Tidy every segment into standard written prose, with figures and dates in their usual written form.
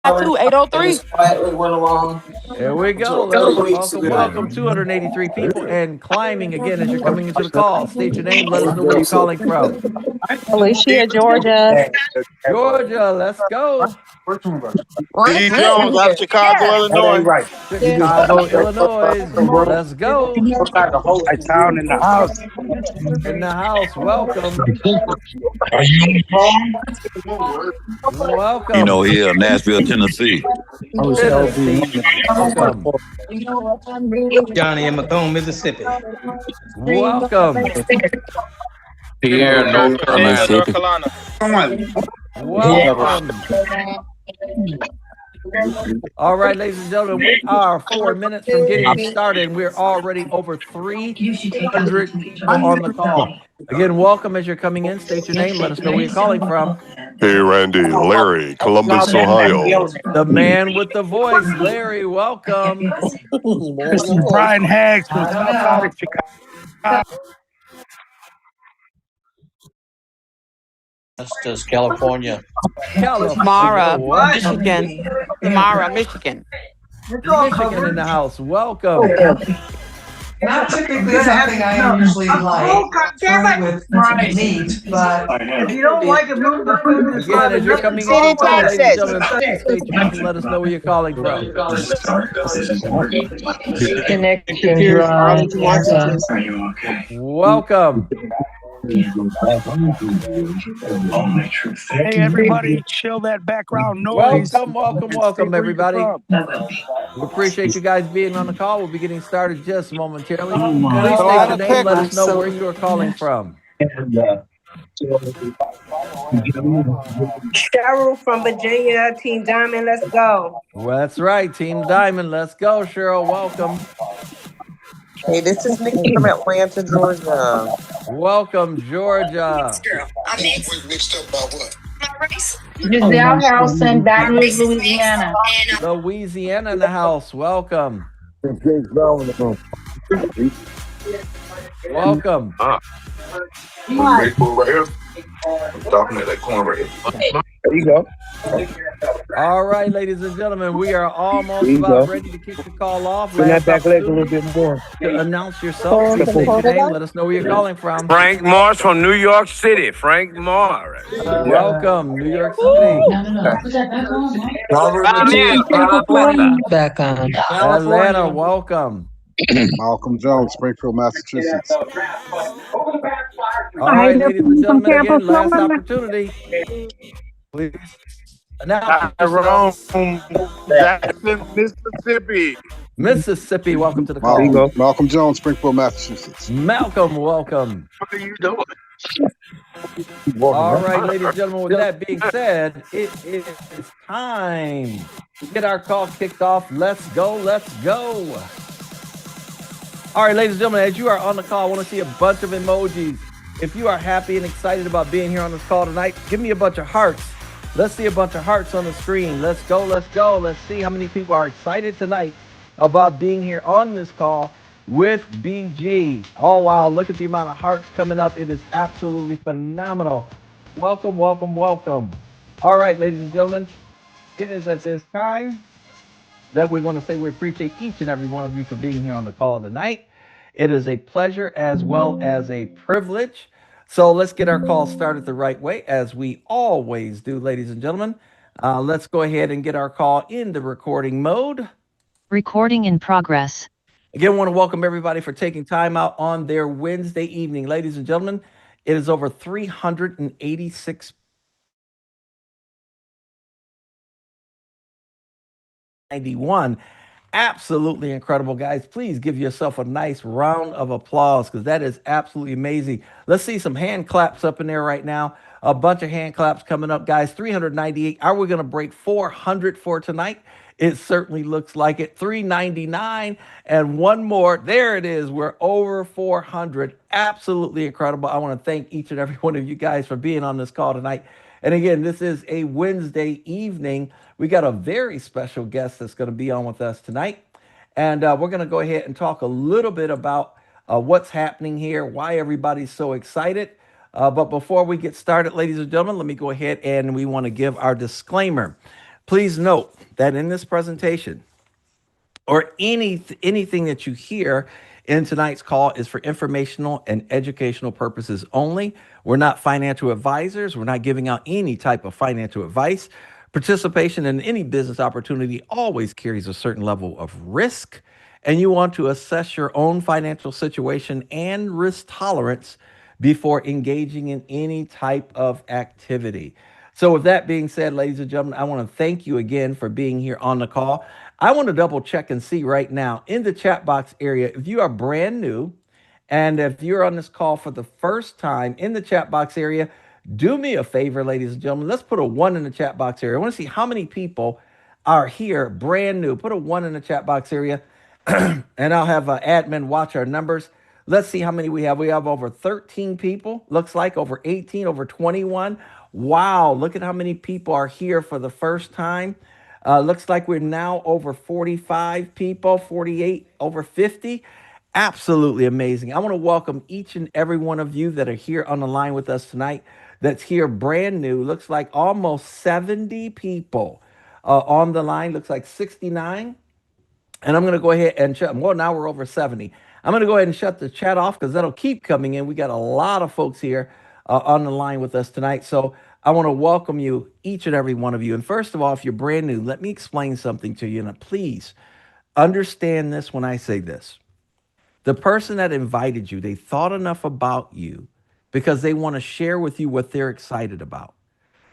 803. Quietly went along. There we go. Welcome. 283 people and climbing again as you're coming into the call. State your name. Let us know where you're calling from. Alicia, Georgia. Georgia, let's go. D. Jones out of Chicago, Illinois. Chicago, Illinois. Let's go. Town in the house. In the house. Welcome. Are you on the phone? Welcome. You know, here, Nashville, Tennessee. Tennessee. Welcome. Johnny in Macomb, Mississippi. Welcome. Pierre, North Carolina. Welcome. All right, ladies and gentlemen, we are 4 minutes from getting started, and we're already over 300 on the call. Again, welcome as you're coming in. State your name. Let us know where you're calling from. Hey, Randy, Larry, Columbus, Ohio. The man with the voice, Larry, welcome. This is Brian Haggs from South Chicago. That's California. Mara, Michigan. Mara, Michigan. Michigan in the house. Welcome. Not typically something I usually like with meat, but if you don't like it, move the food. Again, as you're coming in, ladies and gentlemen, please state your name and let us know where you're calling from. Welcome. Hey, everybody, chill that background noise. Welcome, everybody. We appreciate you guys being on the call. We'll be getting started just momentarily. Please state your name. Let us know where you are calling from. Cheryl from Virginia, Team Diamond, let's go. Well, that's right, Team Diamond. Let's go, Cheryl. Welcome. Hey, this is Nikki from Atlanta, Georgia. Welcome, Georgia. I'm mixed up by what? Giselle Harrelson, Baton Rouge, Louisiana. Louisiana in the house. Welcome. Welcome. Right here. I'm stopping at that corner right here. There you go. All right, ladies and gentlemen, we are almost about ready to kick the call off. Bring that back leg a little bit more. Announce yourself. State your name. Let us know where you're calling from. Frank Morris from New York City. Frank Morris. Welcome, New York City. Back on. Atlanta, welcome. Malcolm Jones, Springfield, Massachusetts. All right, ladies and gentlemen, again, last opportunity. Please announce Tyrone Jackson, Mississippi. Mississippi, welcome to the call. There you go. Malcolm Jones, Springfield, Massachusetts. Malcolm, welcome. What are you doing? All right, ladies and gentlemen, with that being said, it is time to get our call kicked off. Let's go, let's go. All right, ladies and gentlemen, as you are on the call, I want to see a bunch of emojis. If you are happy and excited about being here on this call tonight, give me a bunch of hearts. Let's see a bunch of hearts on the screen. Let's go, let's go. Let's see how many people are excited tonight about being here on this call with BG. Oh, wow, look at the amount of hearts coming up. It is absolutely phenomenal. Welcome, welcome, welcome. All right, ladies and gentlemen, it is at this time that we want to say we appreciate each and every one of you for being here on the call tonight. It is a pleasure as well as a privilege. So let's get our call started the right way, as we always do, ladies and gentlemen. Let's go ahead and get our call into recording mode. Recording in progress. Again, I want to welcome everybody for taking time out on their Wednesday evening. Ladies and gentlemen, it is over 386 91. Absolutely incredible, guys. Please give yourself a nice round of applause, because that is absolutely amazing. Let's see some hand claps up in there right now. A bunch of hand claps coming up, guys. 398. Are we going to break 400 for tonight? It certainly looks like it. 399 and one more. There it is. We're over 400. Absolutely incredible. I want to thank each and every one of you guys for being on this call tonight. And again, this is a Wednesday evening. We got a very special guest that's going to be on with us tonight. And we're going to go ahead and talk a little bit about what's happening here, why everybody's so excited. But before we get started, ladies and gentlemen, let me go ahead and we want to give our disclaimer. Please note that in this presentation or anything that you hear in tonight's call is for informational and educational purposes only. We're not financial advisors. We're not giving out any type of financial advice. Participation in any business opportunity always carries a certain level of risk, and you want to assess your own financial situation and risk tolerance before engaging in any type of activity. So with that being said, ladies and gentlemen, I want to thank you again for being here on the call. I want to double check and see right now in the chat box area, if you are brand new and if you're on this call for the first time in the chat box area, do me a favor, ladies and gentlemen, let's put a 1 in the chat box area. I want to see how many people are here brand new. Put a 1 in the chat box area and I'll have an admin watch our numbers. Let's see how many we have. We have over 13 people, looks like over 18, over 21. Wow, look at how many people are here for the first time. Looks like we're now over 45 people, 48, over 50. Absolutely amazing. I want to welcome each and every one of you that are here on the line with us tonight, that's here brand new. Looks like almost 70 people on the line. Looks like 69. And I'm going to go ahead and shut. Well, now we're over 70. I'm going to go ahead and shut the chat off because that'll keep coming in. We got a lot of folks here on the line with us tonight. So I want to welcome you, each and every one of you. And first of all, if you're brand new, let me explain something to you. And please understand this when I say this. The person that invited you, they thought enough about you because they want to share with you what they're excited about.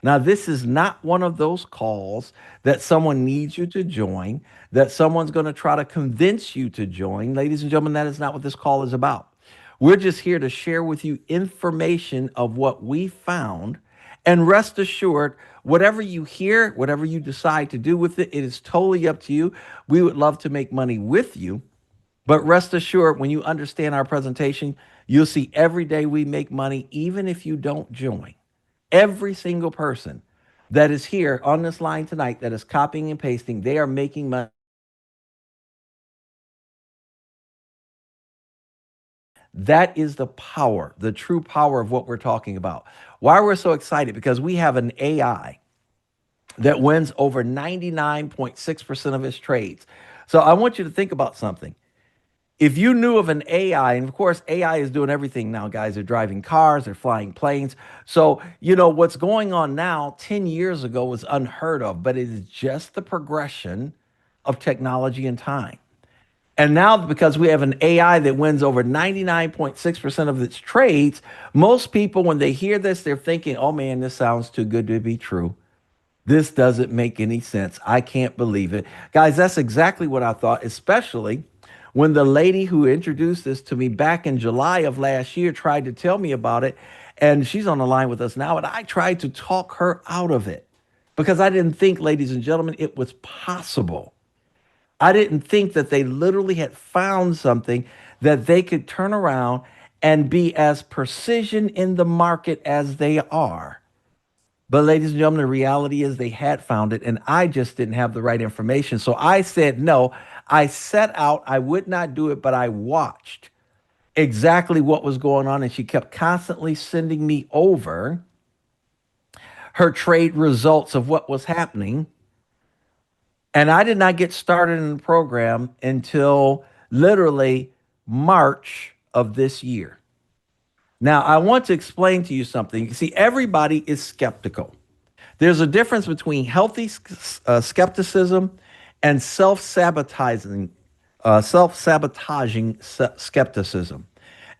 Now, this is not one of those calls that someone needs you to join, that someone's going to try to convince you to join. Ladies and gentlemen, that is not what this call is about. We're just here to share with you information of what we found. And rest assured, whatever you hear, whatever you decide to do with it, it is totally up to you. We would love to make money with you. But rest assured, when you understand our presentation, you'll see every day we make money, even if you don't join. Every single person that is here on this line tonight that is copying and pasting, they are making money. That is the power, the true power of what we're talking about. Why we're so excited? Because we have an AI that wins over 99.6% of its trades. So I want you to think about something. If you knew of an AI, and of course, AI is doing everything now, guys. They're driving cars, they're flying planes. So, you know, what's going on now 10 years ago was unheard of, but it is just the progression of technology and time. And now, because we have an AI that wins over 99.6% of its trades, most people, when they hear this, they're thinking, oh man, this sounds too good to be true. This doesn't make any sense. I can't believe it. Guys, that's exactly what I thought, especially when the lady who introduced this to me back in July of last year tried to tell me about it, and she's on the line with us now, and I tried to talk her out of it because I didn't think, ladies and gentlemen, it was possible. I didn't think that they literally had found something that they could turn around and be as precision in the market as they are. But ladies and gentlemen, the reality is they had found it, and I just didn't have the right information. So I said no. I set out, I would not do it, but I watched exactly what was going on, and she kept constantly sending me over her trade results of what was happening. And I did not get started in the program until literally March of this year. Now, I want to explain to you something. You see, everybody is skeptical. There's a difference between healthy skepticism and self-sabotaging skepticism.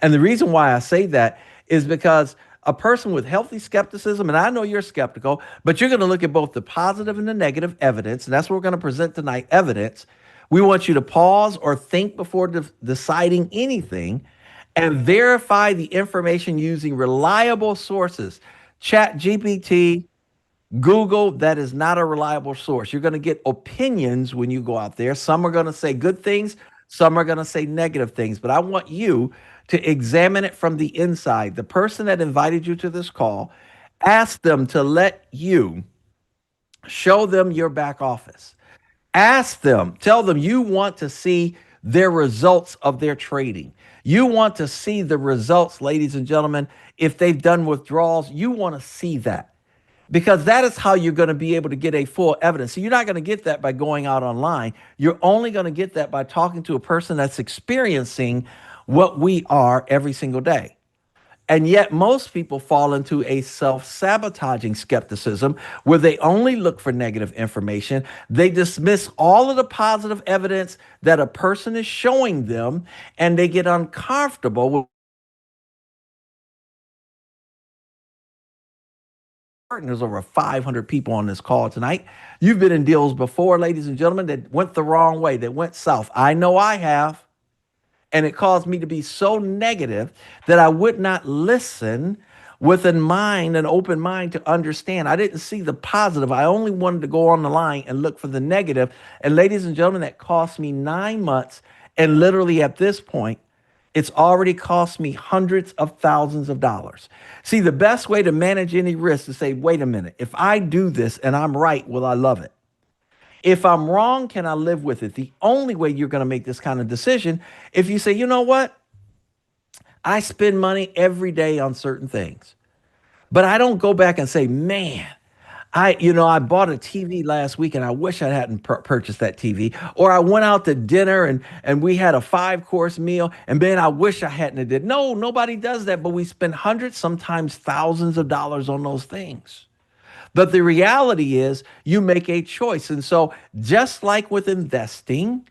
And the reason why I say that is because a person with healthy skepticism, and I know you're skeptical, but you're going to look at both the positive and the negative evidence, and that's what we're going to present tonight, evidence. We want you to pause or think before deciding anything and verify the information using reliable sources. ChatGPT, Google, that is not a reliable source. You're going to get opinions when you go out there. Some are going to say good things. Some are going to say negative things. But I want you to examine it from the inside. The person that invited you to this call, ask them to let you show them your back office. Ask them, tell them you want to see their results of their trading. You want to see the results, ladies and gentlemen. If they've done withdrawals, you want to see that. because that is how you're going to be able to get a full evidence. So you're not going to get that by going out online. You're only going to get that by talking to a person that's experiencing what we are every single day. And yet most people fall into a self-sabotaging skepticism where they only look for negative information. They dismiss all of the positive evidence that a person is showing them, and they get uncomfortable with. There's over 500 people on this call tonight. You've been in deals before, ladies and gentlemen, that went the wrong way, that went south. I know I have. And it caused me to be so negative that I would not listen with an open mind to understand. I didn't see the positive. I only wanted to go on the line and look for the negative. And ladies and gentlemen, that cost me 9 months. And literally at this point, it's already cost me hundreds of thousands of dollars. See, the best way to manage any risk is to say, wait a minute, if I do this and I'm right, will I love it? If I'm wrong, can I live with it? The only way you're going to make this kind of decision, if you say, you know what? I spend money every day on certain things, but I don't go back and say, man, I bought a TV last week and I wish I hadn't purchased that TV. Or I went out to dinner and we had a 5-course meal and man, I wish I hadn't did. No, nobody does that, but we spend hundreds, sometimes thousands of dollars on those things. But the reality is you make a choice. And so just like with investing,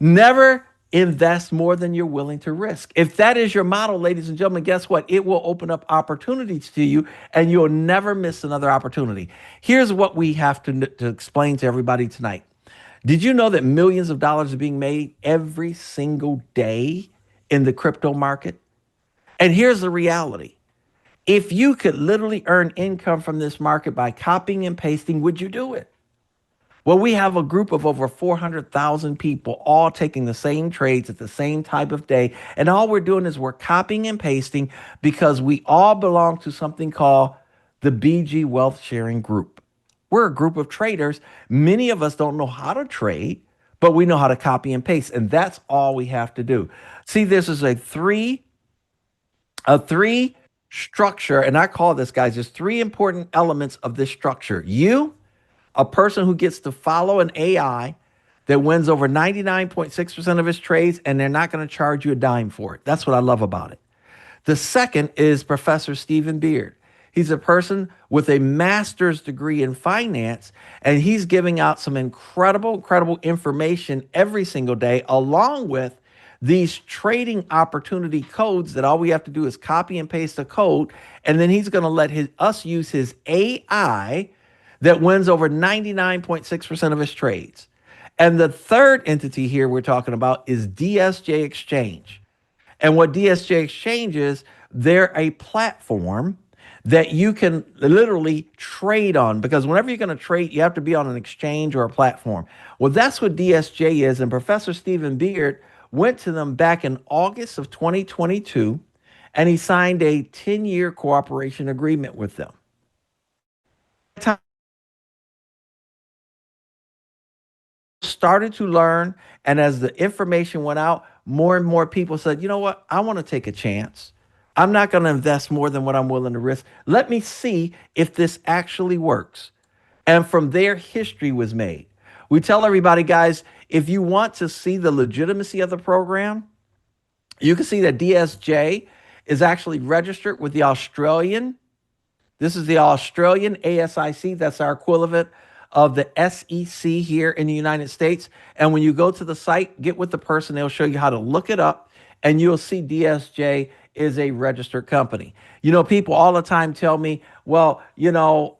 never invest more than you're willing to risk. If that is your model, ladies and gentlemen, guess what? It will open up opportunities to you and you'll never miss another opportunity. Here's what we have to explain to everybody tonight. Did you know that millions of dollars are being made every single day in the crypto market? And here's the reality. If you could literally earn income from this market by copying and pasting, would you do it? Well, we have a group of over 400,000 people all taking the same trades at the same type of day. And all we're doing is we're copying and pasting because we all belong to something called the BGwealthsharing group. We're a group of traders. Many of us don't know how to trade, but we know how to copy and paste. And that's all we have to do. See, this is a three structure. And I call this, guys, there's 3 important elements of this structure. You, a person who gets to follow an AI that wins over 99.6% of his trades, and they're not going to charge you a dime for it. That's what I love about it. The second is Professor Stephen Beard. He's a person with a master's degree in finance, and he's giving out some incredible information every single day, along with these trading opportunity codes that all we have to do is copy and paste a code, and then he's going to let us use his AI that wins over 99.6% of his trades. And the third entity here we're talking about is DSJ Exchange. And what DSJ Exchange is, they're a platform that you can literally trade on, because whenever you're going to trade, you have to be on an exchange or a platform. Well, that's what DSJ is. And Professor Stephen Beard went to them back in August of 2022, and he signed a 10-year cooperation agreement with them. Started to learn, and as the information went out, more and more people said, you know what, I want to take a chance. I'm not going to invest more than what I'm willing to risk. Let me see if this actually works. And from there, history was made. We tell everybody, guys, if you want to see the legitimacy of the program, you can see that DSJ is actually registered with the Australian. This is the Australian ASIC. That's our equivalent of the SEC here in the United States. And when you go to the site, get with the person, they'll show you how to look it up, and you'll see DSJ is a registered company. You know, people all the time tell me, well, you know,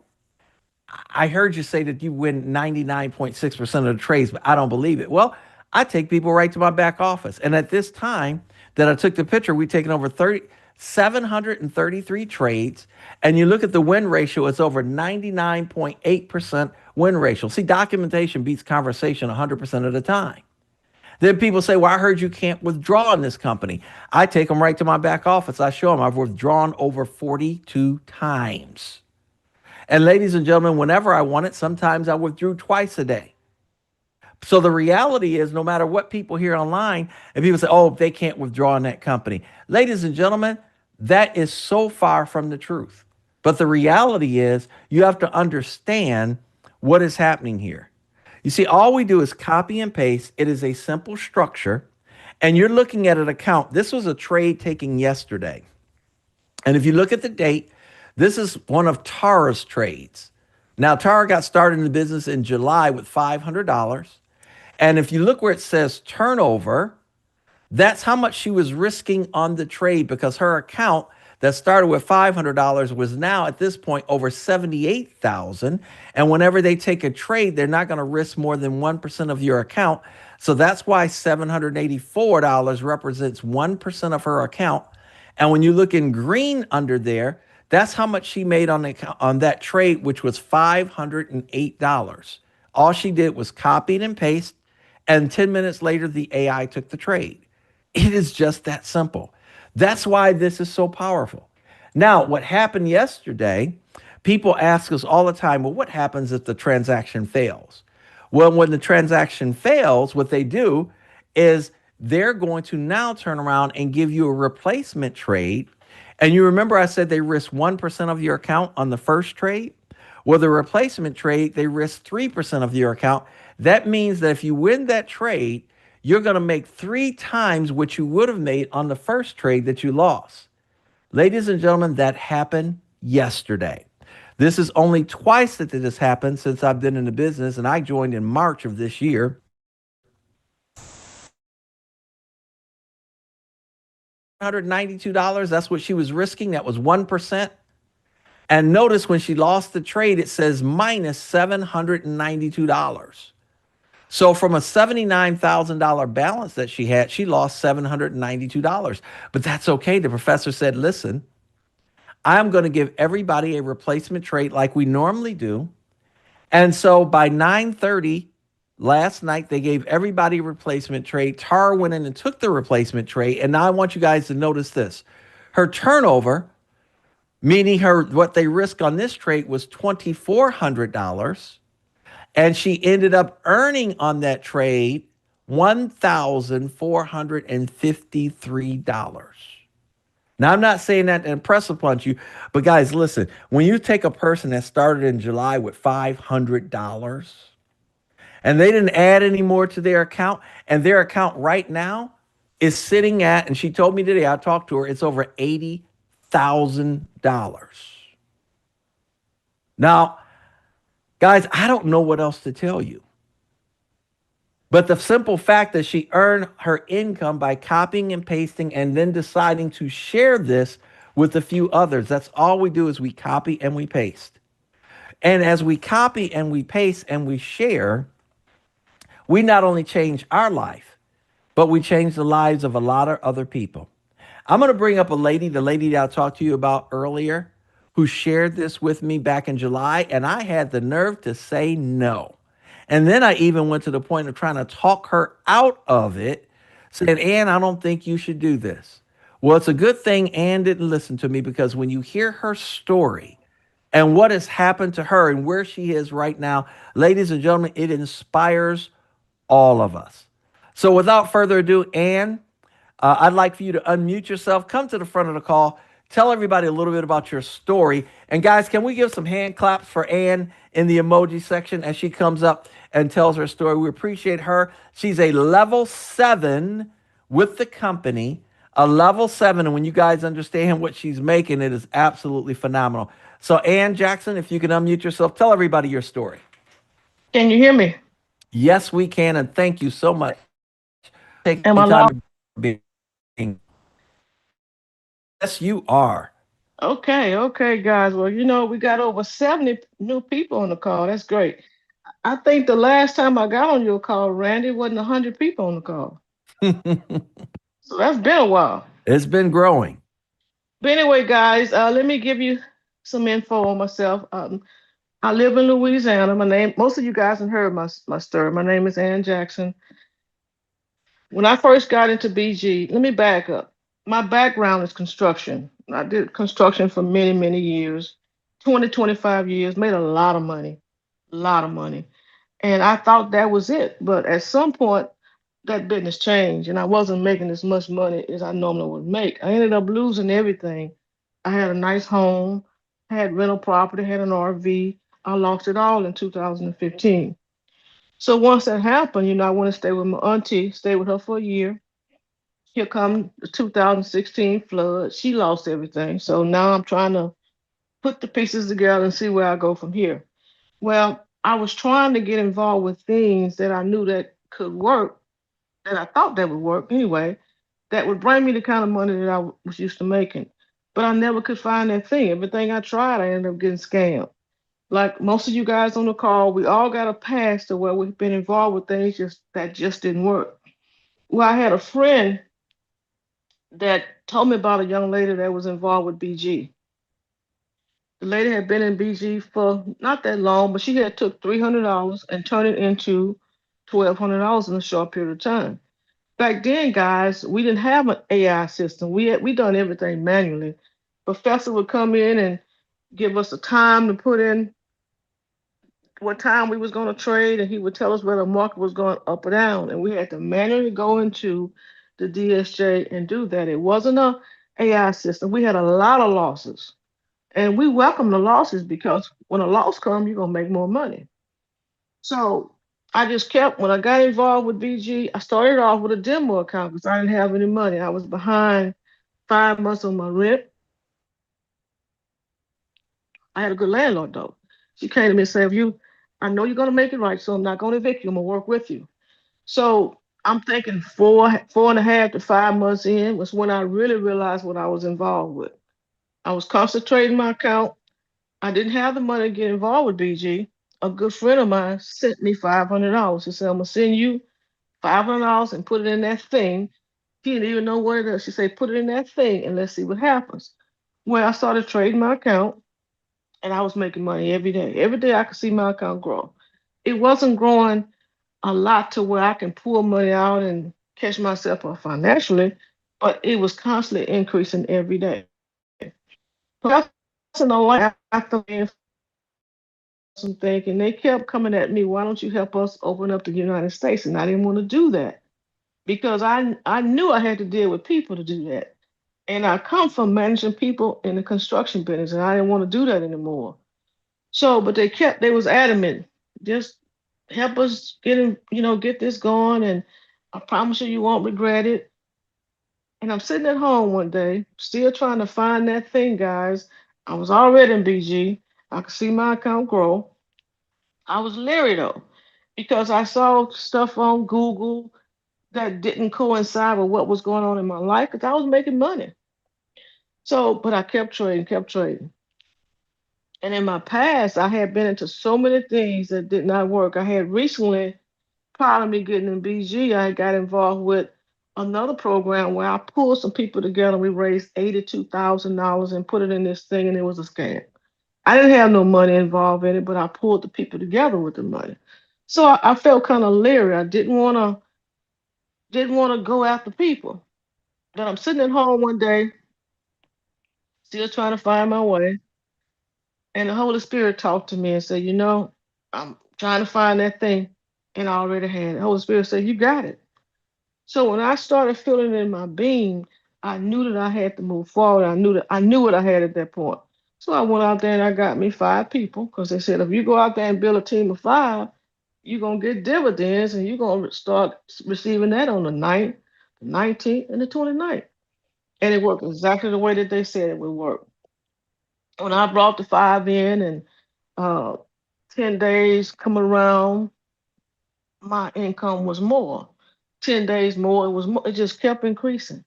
I heard you say that you win 99.6% of the trades, but I don't believe it. Well, I take people right to my back office. And at this time that I took the picture, we've taken over 733 trades. And you look at the win ratio, it's over 99.8% win ratio. See, documentation beats conversation 100% of the time. Then people say, well, I heard you can't withdraw in this company. I take them right to my back office. I show them I've withdrawn over 42 times. And ladies and gentlemen, whenever I want it, sometimes I withdrew twice a day. So the reality is, no matter what people hear online, and people say, oh, they can't withdraw in that company. Ladies and gentlemen, that is so far from the truth. But the reality is you have to understand what is happening here. You see, all we do is copy and paste. It is a simple structure. And you're looking at an account. This was a trade taken yesterday. And if you look at the date, this is one of Tara's trades. Now, Tara got started in the business in July with $500. And if you look where it says turnover, that's how much she was risking on the trade, because her account that started with $500 was now at this point over $78,000. And whenever they take a trade, they're not going to risk more than 1% of your account. So that's why $784 represents 1% of her account. And when you look in green under there, that's how much she made on that trade, which was $508. All she did was copy and paste, and 10 minutes later, the AI took the trade. It is just that simple. That's why this is so powerful. Now, what happened yesterday, people ask us all the time, well, what happens if the transaction fails? Well, when the transaction fails, what they do is they're going to now turn around and give you a replacement trade. And you remember I said they risk 1% of your account on the first trade? Well, the replacement trade, they risk 3% of your account. That means that if you win that trade, you're going to make 3 times what you would have made on the first trade that you lost. Ladies and gentlemen, that happened yesterday. This is only twice that this happened since I've been in the business, and I joined in March of this year. $192, that's what she was risking. That was 1%. And notice when she lost the trade, it says minus $792. So from a $79,000 balance that she had, she lost $792. But that's okay. The professor said, listen, I'm going to give everybody a replacement trade like we normally do. And so by 9:30 last night, they gave everybody a replacement trade. Tara went in and took the replacement trade. And now I want you guys to notice this. Her turnover, meaning what they risk on this trade, was $2,400. And she ended up earning on that trade $1,453. Now, I'm not saying that to impress upon you, but guys, listen, when you take a person that started in July with $500 and they didn't add any more to their account, and their account right now is sitting at, and she told me today, I talked to her, it's over $80,000. Now, guys, I don't know what else to tell you. But the simple fact that she earned her income by copying and pasting and then deciding to share this with a few others. That's all we do, is we copy and we paste. And as we copy and we paste and we share, we not only change our life, but we change the lives of a lot of other people. I'm going to bring up the lady that I talked to you about earlier, who shared this with me back in July, and I had the nerve to say no. And then I even went to the point of trying to talk her out of it, saying, Ann, I don't think you should do this. Well, it's a good thing Ann didn't listen to me, because when you hear her story and what has happened to her and where she is right now, ladies and gentlemen, it inspires all of us. So without further ado, Ann, I'd like for you to unmute yourself, come to the front of the call, tell everybody a little bit about your story. And guys, can we give some hand claps for Ann in the emoji section as she comes up and tells her story? We appreciate her. She's a level 7 with the company, a level 7. And when you guys understand what she's making, it is absolutely phenomenal. So Ann Jackson, if you can unmute yourself, tell everybody your story. Can you hear me? Yes, we can. And thank you so much. Take Am I time to be. Yes, you are. Okay, guys. Well, we got over 70 new people on the call. That's great. I think the last time I got on your call, Randy, wasn't 100 people on the call. So that's been a while. It's been growing. But anyway, guys, let me give you some info on myself. I live in Louisiana. Most of you guys have heard my story. My name is Ann Jackson. When I first got into BG, let me back up. My background is construction. I did construction for many, many years, 25 years, made a lot of money. And I thought that was it. But at some point, that business changed and I wasn't making as much money as I normally would make. I ended up losing everything. I had a nice home, had rental property, had an RV. I lost it all in 2015. So once that happened, I went to stay with my auntie, stayed with her for a year. Here come the 2016 flood. She lost everything. So now I'm trying to put the pieces together and see where I go from here. Well, I was trying to get involved with things that I knew that could work, that I thought that would work anyway, that would bring me the kind of money that I was used to making. But I never could find that thing. Everything I tried, I ended up getting scammed. Like most of you guys on the call, we all got a past to where we've been involved with things that just didn't work. Well, I had a friend that told me about a young lady that was involved with BG. The lady had been in BG for not that long, but she had took $300 and turned it into $1,200 in a short period of time. Back then, guys, we didn't have an AI system. We done everything manually. Professor would come in and give us a time to put in what time we was going to trade, and he would tell us whether the market was going up or down, and we had to manually go into the DSJ and do that. It wasn't a AI system. We had a lot of losses, and we welcome the losses because when a loss comes, you're gonna make more money. So I just kept, when I got involved with BG, I started off with a demo account because I didn't have any money. I was behind 5 months on my rent. I had a good landlord though. She came to me and said, I know you're gonna make it right, so I'm not gonna evict you. I'm gonna work with you. So I'm thinking 4.5 to 5 months in was when I really realized what I was involved with. I was concentrating my account. I didn't have the money to get involved with BG. A good friend of mine sent me $500. He said, I'm gonna send you $500 and put it in that thing. He didn't even know what it is. She said, put it in that thing and let's see what happens. Well, I started trading my account and I was making money every day. Every day I could see my account grow. It wasn't growing a lot to where I can pull money out and catch myself up financially, but it was constantly increasing every day. But that's in a lot after some thinking, they kept coming at me, why don't you help us open up the United States? And I didn't want to do that because I knew I had to deal with people to do that. And I come from managing people in the construction business, and I didn't want to do that anymore. So, but they was adamant, just help us get this going, and I promise you won't regret it. And I'm sitting at home one day, still trying to find that thing, guys. I was already in BG. I could see my account grow. I was leery though, because I saw stuff on Google that didn't coincide with what was going on in my life because I was making money. So, but I kept trading, kept trading. And in my past, I had been into so many things that did not work. I had recently, prior to me getting in BG, I got involved with another program where I pulled some people together. We raised $82,000 and put it in this thing, and it was a scam. I didn't have no money involved in it, but I pulled the people together with the money. So I felt kind of leery. I didn't want to go after people. But I'm sitting at home one day, still trying to find my way. And the Holy Spirit talked to me and said, I'm trying to find that thing. And I already had it. The Holy Spirit said, you got it. So when I started feeling it in my being, I knew that I had to move forward. I knew what I had at that point. So I went out there and I got me 5 people because they said if you go out there and build a team of 5, you're gonna get dividends and you're gonna start receiving that on the 9th, the 19th, and the 29th. And it worked exactly the way that they said it would work. When I brought the 5 in and uh, 10 days come around, my income was more. 10 days more, it was more, it just kept increasing.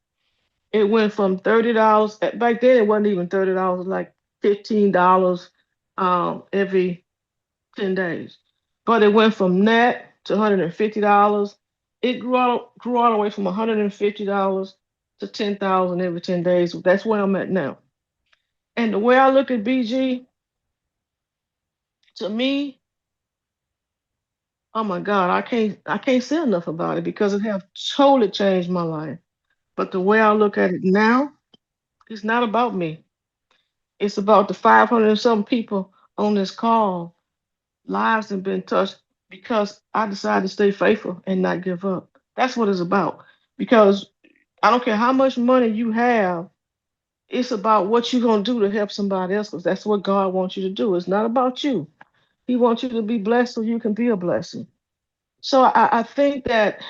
It went from $30. Back then it wasn't even $30, it was like $15 every 10 days. But it went from that to $150. It grew all the way from $150 to $10,000 every 10 days. That's where I'm at now. And the way I look at BG, to me, oh my God, I can't say enough about it because it have totally changed my life. But the way I look at it now, it's not about me. It's about the 500 and some people on this call. Lives have been touched because I decided to stay faithful and not give up. That's what it's about. Because I don't care how much money you have, It's about what you're going to do to help somebody else, because that's what God wants you to do. It's not about you. He wants you to be blessed so you can be a blessing. So I think that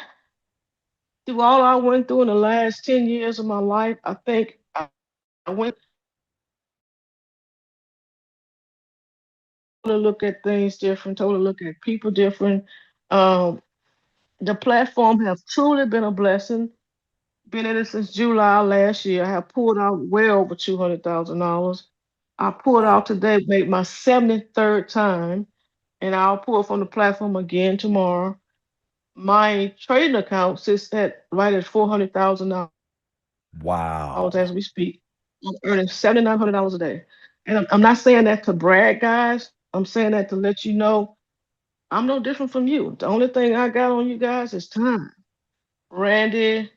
through all I went through in the last 10 years of my life, I think I went to look at things different, totally look at people different. Um, the platform has truly been a blessing. Been in it since July last year. I have pulled out well over $200,000. I pulled out today, made my 73rd time, and I'll pull from the platform again tomorrow. My trading account sits at right at $400,000 Wow. as we speak. I'm earning $7,900 a day. And I'm not saying that to brag, guys. I'm saying that to let you know I'm no different from you. The only thing I got on you guys is time. Randy,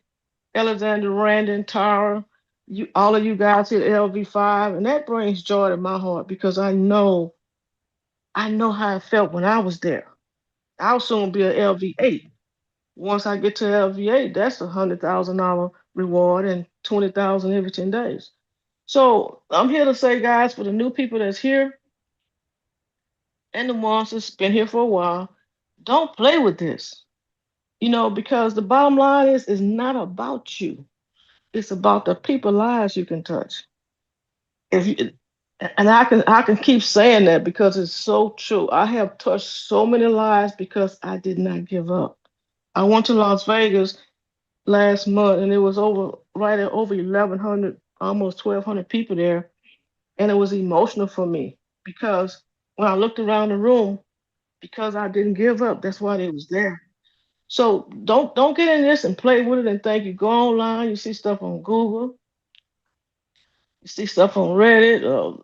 Alexander, Randon, Tara, you, all of you guys here at LV5, and that brings joy to my heart because I know how it felt when I was there. I'll soon be an LV8. Once I get to LV8, that's $100,000 reward and 20,000 every 10 days. So I'm here to say, guys, for the new people that's here and the ones that's been here for a while, don't play with this. Because the bottom line is not about you. It's about the people lives you can touch. If you and I can keep saying that because it's so true. I have touched so many lives because I did not give up. I went to Las Vegas last month and it was right at over 1,100, almost 1,200 people there, and it was emotional for me because when I looked around the room, because I didn't give up, that's why they was there. So don't get in this and play with it and think you go online, you see stuff on Google, you see stuff on Reddit,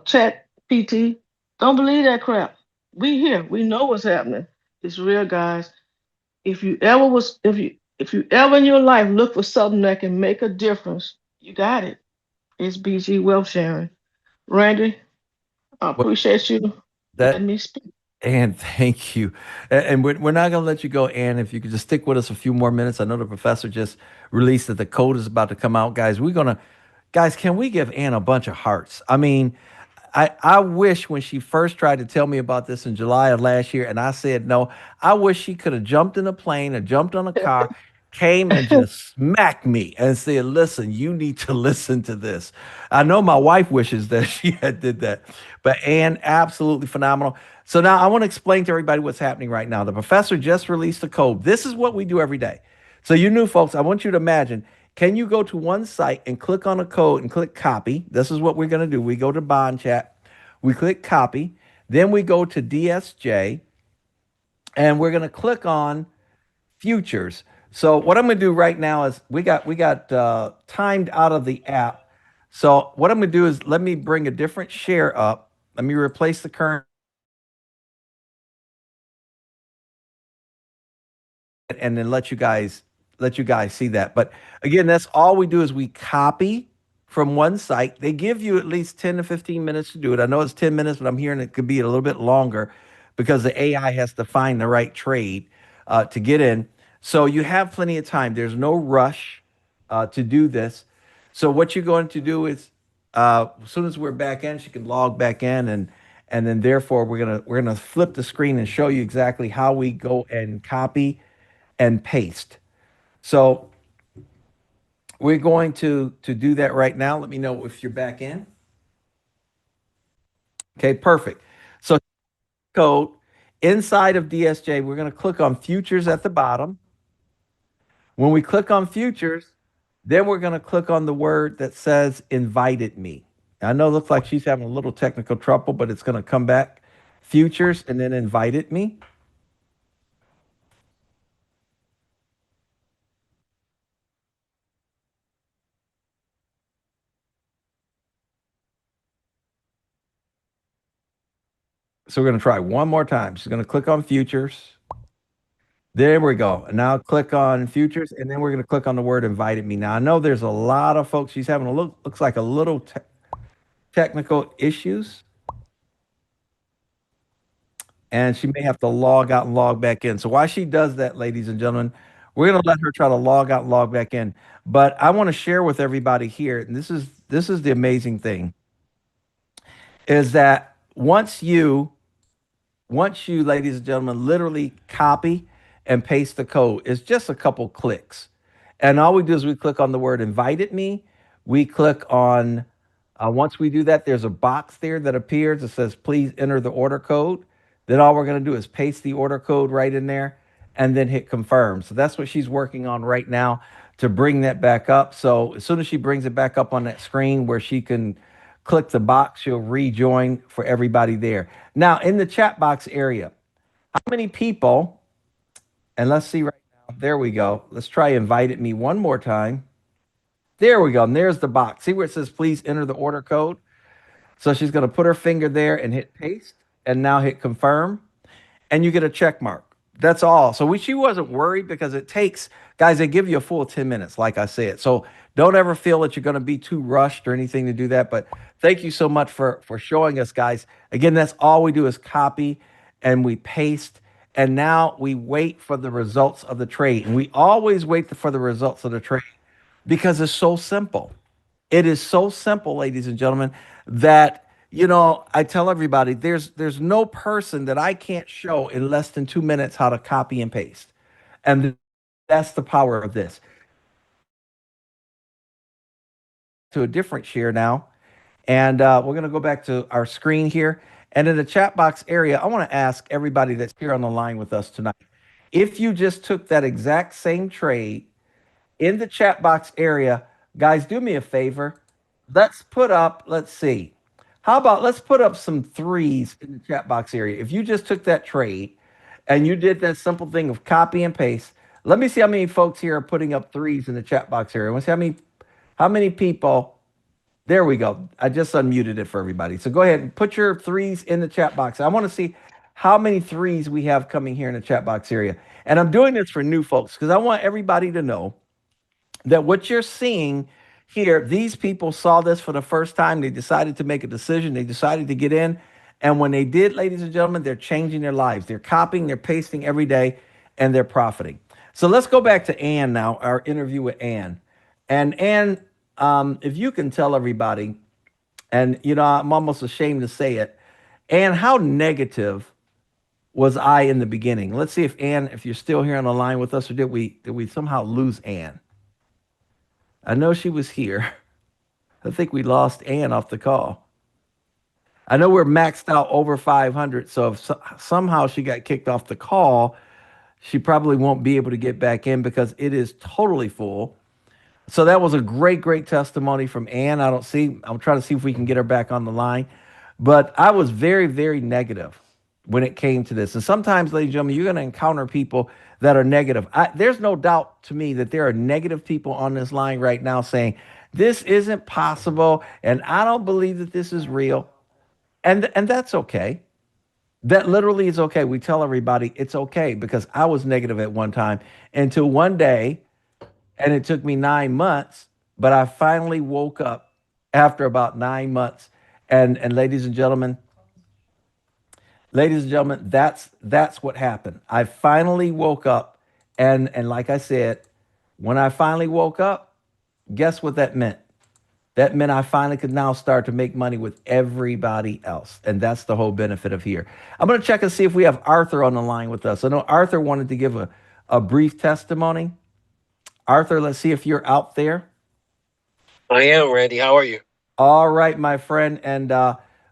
Chat PT. Don't believe that crap. We here. We know what's happening. It's real, guys. If you ever in your life look for something that can make a difference, you got it. It's BG Wealth Sharing. Randy, I appreciate you letting me speak. And thank you. And we're not going to let you go, Ann. If you could just stick with us a few more minutes. I know the professor just released that the code is about to come out. Guys, can we give Ann a bunch of hearts? I mean, I wish when she first tried to tell me about this in July of last year and I said no, I wish she could have jumped in a plane or jumped on a car, came and just smacked me and said, listen, you need to listen to this. I know my wife wishes that she had did that, but Ann, absolutely phenomenal. So now I want to explain to everybody what's happening right now. The professor just released the code. This is what we do every day. So you new folks, I want you to imagine, can you go to one site and click on a code and click copy? This is what we're going to do. We go to Bond Chat, we click copy, then we go to DSJ, and we're going to click on futures. So what I'm going to do right now is we got timed out of the app. So what I'm going to do is let me bring a different share up. Let me replace the current and then let you guys see that. But again, that's all we do is we copy from one site. They give you at least 10 to 15 minutes to do it. I know it's 10 minutes, but I'm hearing it could be a little bit longer because the AI has to find the right trade to get in. So you have plenty of time. There's no rush to do this. So what you're going to do is as soon as we're back in, she can log back in and then therefore we're gonna flip the screen and show you exactly how we go and copy and paste. So we're going to do that right now. Let me know if you're back in. Okay, perfect. So code inside of DSJ, we're going to click on futures at the bottom. When we click on futures, then we're going to click on the word that says invited me. I know it looks like she's having a little technical trouble, but it's going to come back. Futures and then invited me. So we're going to try one more time. She's going to click on futures. There we go. And now click on futures, and then we're going to click on the word invited me. Now, I know there's a lot of folks. She's having looks like a little technical issues. And she may have to log out and log back in. So while she does that, ladies and gentlemen, we're going to let her try to log out and log back in. But I want to share with everybody here, and this is this is the amazing thing, is that once you, ladies and gentlemen, literally copy and paste the code, it's just a couple clicks. And all we do is we click on the word invited me. We click on, once we do that, there's a box there that appears that says, please enter the order code. Then all we're going to do is paste the order code right in there and then hit confirm. So that's what she's working on right now to bring that back up. So as soon as she brings it back up on that screen where she can click the box, she'll rejoin for everybody there. Now, in the chat box area, how many people, and let's see right now, there we go. Let's try invited me one more time. There we go. And there's the box. See where it says, please enter the order code? So she's going to put her finger there and hit paste and now hit confirm. And you get a check mark. That's all. So she wasn't worried because it takes, guys, they give you a full 10 minutes, like I said. So don't ever feel that you're going to be too rushed or anything to do that. But thank you so much for showing us, guys. Again, that's all we do is copy and we paste. And now we wait for the results of the trade. And we always wait for the results of the trade because it's so simple. It is so simple, ladies and gentlemen, that, you know, I tell everybody there's no person that I can't show in less than 2 minutes how to copy and paste. And that's the power of this. To a different share now. And we're going to go back to our screen here. And in the chat box area, I want to ask everybody that's here on the line with us tonight, if you just took that exact same trade in the chat box area, guys, do me a favor. Let's put up, let's see. How about let's put up some threes in the chat box area. If you just took that trade and you did that simple thing of copy and paste, let me see how many folks here are putting up threes in the chat box area. Let's see how many people. There we go. I just unmuted it for everybody. So go ahead and put your threes in the chat box. I want to see how many threes we have coming here in the chat box area. And I'm doing this for new folks because I want everybody to know that what you're seeing here, these people saw this for the first time. They decided to make a decision. They decided to get in. And when they did, ladies and gentlemen, they're changing their lives. They're copying, they're pasting every day, and they're profiting. So let's go back to Ann now, our interview with Ann. And Ann, if you can tell everybody, and, you know, I'm almost ashamed to say it, Ann, how negative was I in the beginning? Let's see if Ann, if you're still here on the line with us, or did we somehow lose Ann? I know she was here. I think we lost Ann off the call. I know we're maxed out over 500, so if somehow she got kicked off the call, she probably won't be able to get back in because it is totally full. So that was a great, great testimony from Ann. I'm trying to see if we can get her back on the line. But I was very, very negative when it came to this. And sometimes, ladies and gentlemen, you're going to encounter people that are negative. There's no doubt to me that there are negative people on this line right now saying, this isn't possible, and I don't believe that this is real. And that's okay. That literally is okay. We tell everybody it's okay because I was negative at one time until one day, and it took me 9 months, but I finally woke up after about 9 months. And ladies and gentlemen, that's what happened. I finally woke up, and like I said, when I finally woke up, guess what that meant? That meant I finally could now start to make money with everybody else. And that's the whole benefit of here. I'm going to check and see if we have Arthur on the line with us. I know Arthur wanted to give a brief testimony. Arthur, let's see if you're out there. I am, Randy. How are you? All right, my friend. And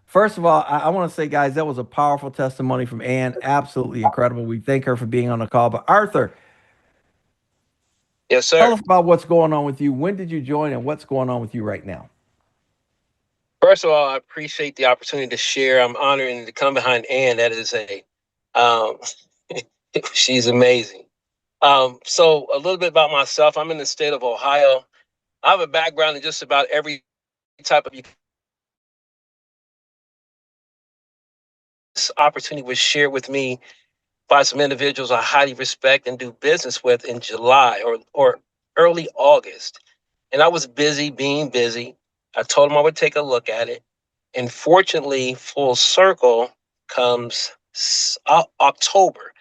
first of all, I want to say, guys, that was a powerful testimony from Ann. Absolutely incredible. We thank her for being on the call. But Arthur. Yes, sir. Tell us about what's going on with you. When did you join and what's going on with you right now? First of all, I appreciate the opportunity to share. I'm honored to come behind Ann. That is she's amazing. So a little bit about myself. I'm in the state of Ohio. I have a background in just about every type of. This opportunity was shared with me by some individuals I highly respect and do business with in July or early August. And I was being busy. I told them I would take a look at it. And fortunately, full circle comes October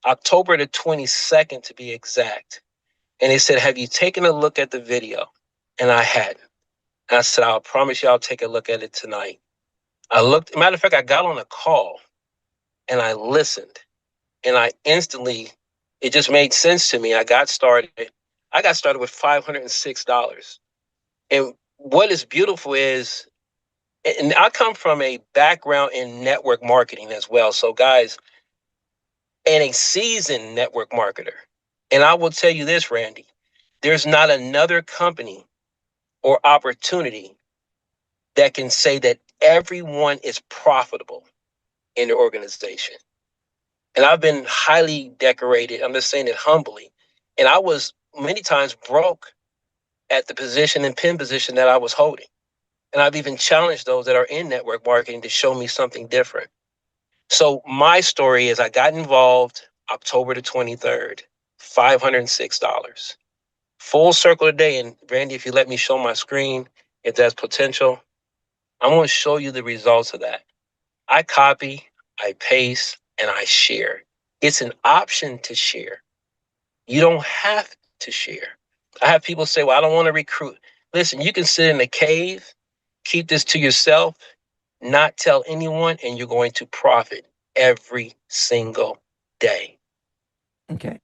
the 22nd to be exact. And they said, have you taken a look at the video? And I hadn't. And I said, I'll promise you I'll take a look at it tonight. I looked, matter of fact, I got on a call and I listened, and I instantly, it just made sense to me. I got started with $506. And what is beautiful is, and I come from a background in network marketing as well. So guys, and a seasoned network marketer. And I will tell you this, Randy, there's not another company or opportunity that can say that everyone is profitable in their organization. And I've been highly decorated. I'm just saying it humbly. And I was many times broke at the position and pin position that I was holding. And I've even challenged those that are in network marketing to show me something different. So my story is I got involved October the 23rd, $506. Full circle today. And Randy, if you let me show my screen, if that's potential, I'm going to show you the results of that. I copy, I paste, and I share. It's an option to share. You don't have to share. I have people say, well, I don't want to recruit. Listen, you can sit in a cave, keep this to yourself, not tell anyone, and you're going to profit every single day. Okay.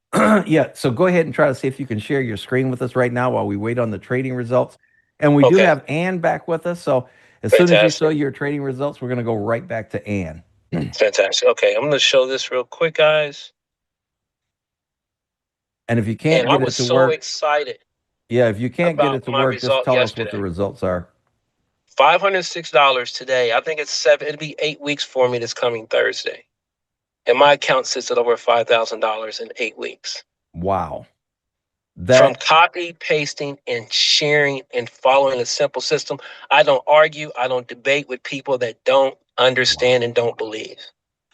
Yeah. So go ahead and try to see if you can share your screen with us right now while we wait on the trading results. And we do have Ann back with us. So as soon as you show your trading results, we're going to go right back to Ann. Fantastic. Okay. I'm going to show this real quick, guys. And if you can't get it to work. I was so excited. Yeah. If you can't get it to work, just tell us what the results are. $506 today. I think it'll be 8 weeks for me this coming Thursday. And my account sits at over $5,000 in 8 weeks. Wow. From copy, pasting, and sharing and following a simple system. I don't argue. I don't debate with people that don't understand and don't believe.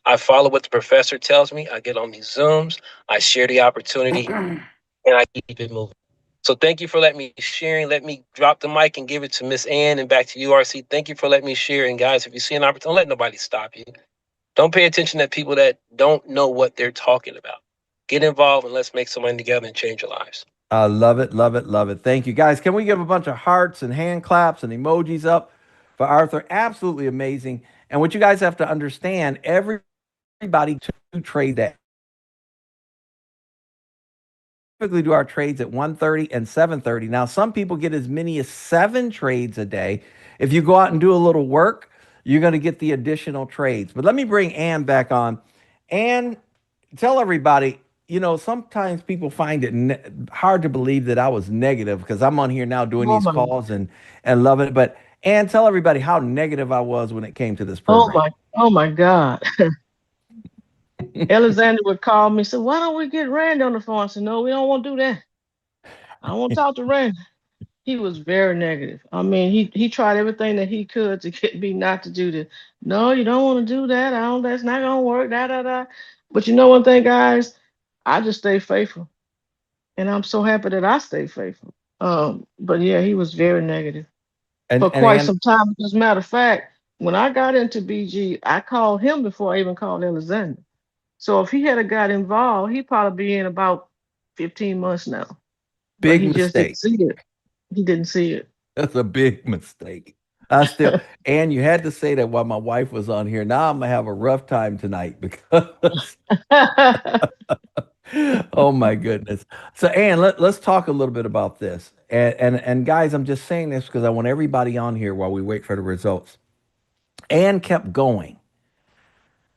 I follow what the professor tells me. I get on these Zooms. I share the opportunity, and I keep it moving. So thank you for letting me share. Let me drop the mic and give it to Miss Ann and back to you, RC. Thank you for letting me share. And guys, if you see an opportunity, don't let nobody stop you. Don't pay attention to people that don't know what they're talking about. Get involved and let's make some money together and change your lives. I love it, love it, love it. Thank you, guys. Can we give a bunch of hearts and hand claps and emojis up for Arthur? Absolutely amazing. And what you guys have to understand, everybody to trade that. Typically do our trades at 1:30 and 7:30. Now, some people get as many as 7 trades a day. If you go out and do a little work, you're going to get the additional trades. But let me bring Ann back on. Ann, tell everybody, you know, sometimes people find it hard to believe that I was negative because I'm on here now doing these calls and loving it. But Ann, tell everybody how negative I was when it came to this program. Oh my God. Alexander would call me and say, why don't we get Randy on the phone? I said, no, we don't want to do that. I don't want to talk to Randy. He was very negative. I mean, he tried everything that he could to get me not to do this. No, you don't want to do that. That's not gonna work. But you know one thing, guys, I just stay faithful. And I'm so happy that I stay faithful. But yeah, he was very negative for quite some time. As a matter of fact, when I got into BG, I called him before I even called Alexander. So if he had got involved, he'd probably be in about 15 months now. Big but he mistake. Just didn't see it. He didn't see it. That's a big mistake. And you had to say that while my wife was on here. Now I'm gonna have a rough time tonight because oh my goodness. So Ann, let's talk a little bit about this. And guys, I'm just saying this because I want everybody on here while we wait for the results. Ann kept going.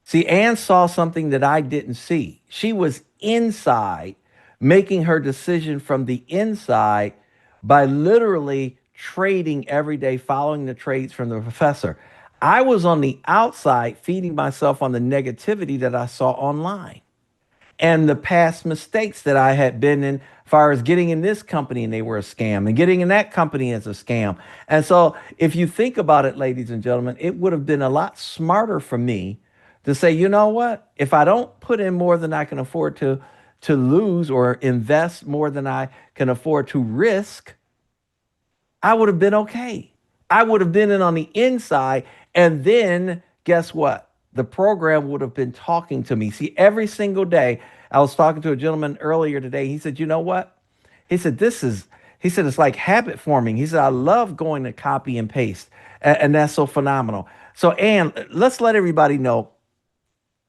See, Ann saw something that I didn't see. She was inside, making her decision from the inside by literally trading every day, following the trades from the professor. I was on the outside feeding myself on the negativity that I saw online and the past mistakes that I had been in, as far as getting in this company and they were a scam and getting in that company as a scam. And so if you think about it, ladies and gentlemen, it would have been a lot smarter for me to say, you know what, if I don't put in more than I can afford to lose or invest more than I can afford to risk, I would have been okay. I would have been in on the inside. And then guess what? The program would have been talking to me. See, every single day, I was talking to a gentleman earlier today. He said, you know what? He said, this is He said, it's like habit forming. He said, I love going to copy and paste. And that's so phenomenal. So, Ann, let's let everybody know.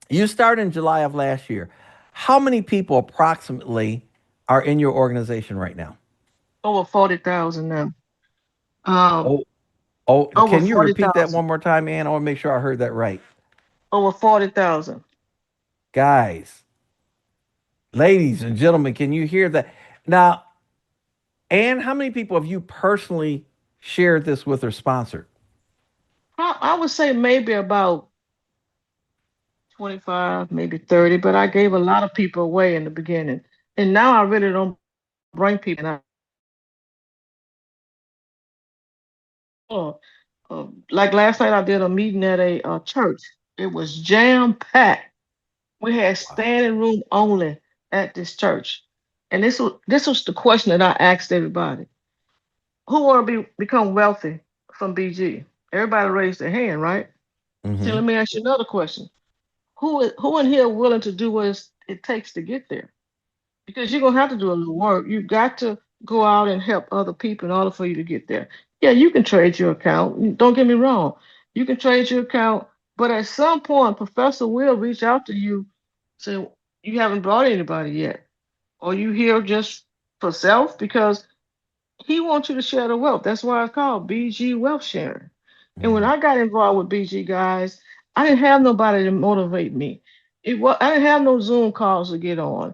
You started in July of last year. How many people approximately are in your organization right now? Over 40,000 now. Oh, Over can you repeat that 40,000. one more time, Ann? I want to make sure I heard that right. Over 40,000. Guys, ladies and gentlemen, can you hear that? Now, Ann, how many people have you personally shared this with or sponsored? I would say maybe about 25, maybe 30, but I gave a lot of people away in the beginning. And now I really don't bring people. Like last night, I did a meeting at a church. It was jam packed. We had standing room only at this church. And this was the question that I asked everybody. Who want to become wealthy from BG? Everybody raised their hand, right? So let me ask you another question. Who in here willing to do what it takes to get there? Because you're gonna have to do a little work. You got to go out and help other people in order for you to get there. Yeah, you can trade your account. Don't get me wrong. You can trade your account, but at some point, Professor will reach out to you, say you haven't brought anybody yet, or you here just for self because he wants you to share the wealth. That's why it's called BG Wealth Sharing. And when I got involved with BG guys, I didn't have nobody to motivate me. I didn't have no Zoom calls to get on.